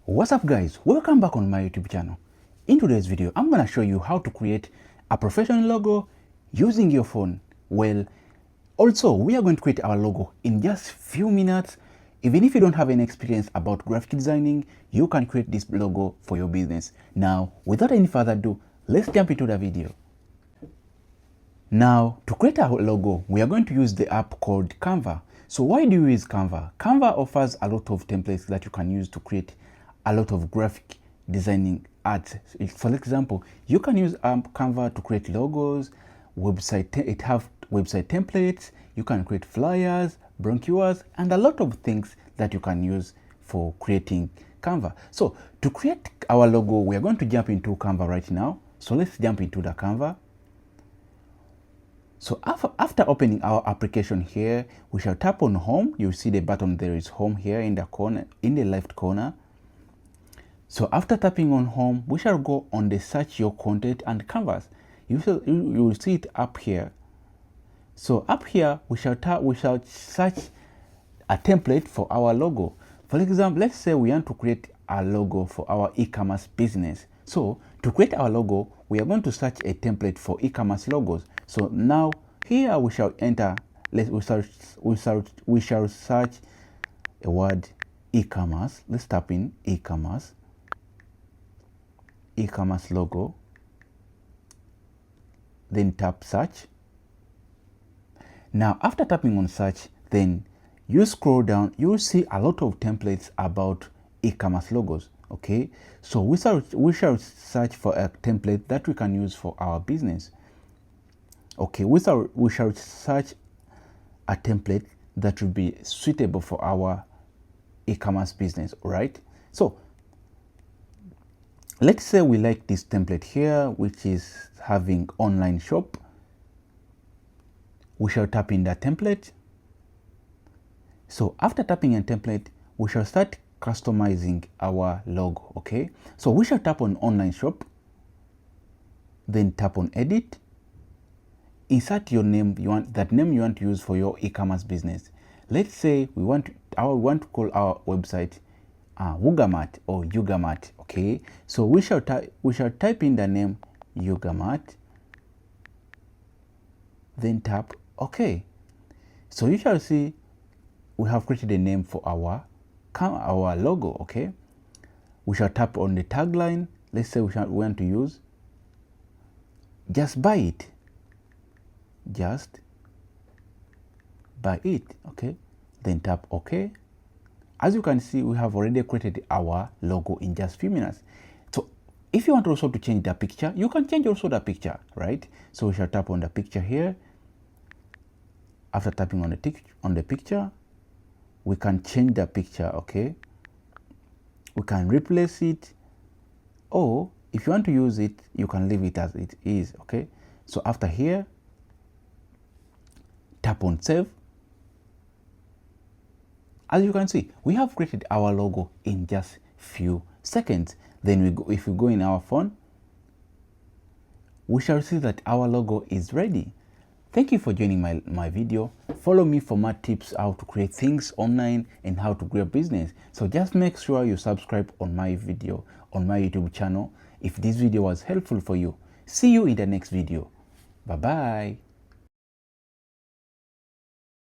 What's up guys, welcome back on my YouTube channel. In today's video I'm going to show you how to create a professional logo using your phone. Well, also we are going to create our logo in just few minutes. Even if you don't have any experience about graphic designing, you can create this logo for your business. Now without any further ado, let's jump into the video. Now to create our logo, we are going to use the app called Canva. So why do you use Canva? Canva offers a lot of templates that you can use to create a lot of graphic designing art. For example, you can use Canva to create logos, it have website templates, you can create flyers, brochures, and a lot of things that you can use for creating Canva. So to create our logo, we are going to jump into Canva right now. So let's jump into the Canva. So after opening our application here, we shall tap on home. You'll see the button there is home here in the corner, in the left corner. So after tapping on home, we shall go on the search your content and canvas. You will see it up here. So up here, we shall search a template for our logo. For example, let's say we want to create a logo for our e-commerce business. So to create our logo, we are going to search a template for e-commerce logos. So now here we shall enter, we shall search a word e-commerce. Let's type in e-commerce logo, then tap search. Now after tapping on search, then you scroll down, you will see a lot of templates about e-commerce logos. Okay, so we shall search for a template that we can use for our business. Okay, we shall search a template that will be suitable for our e-commerce business. All right, so let's say we like this template here, which is having online shop. We shall tap in that template. So after tapping on template, we shall start customizing our logo. Okay, so we shall tap on online shop, then tap on edit. Insert your name, that name you want to use for your e-commerce business. Let's say we want to call our website Wugamat or Yugamat. Okay, so we shall type in the name Yugamat, then tap OK. So you shall see we have created a name for our logo. Okay, we shall tap on the tagline. Let's say we want to use just buy it. Just buy it. Okay, then tap OK. As you can see, we have already created our logo in just few minutes. So if you want also to change the picture, you can change also the picture, right? So we shall tap on the picture here. After tapping on the picture, we can change the picture. Okay, we can replace it, or if you want to use it, you can leave it as it is. Okay, so after here, tap on save. As you can see, we have created our logo in just few seconds. Then if we go in our phone, we shall see that our logo is ready. Thank you for joining my video. Follow me for more tips how to create things online and how to grow a business. So just make sure you subscribe on my video on my YouTube channel if this video was helpful for you. See you in the next video. Bye bye.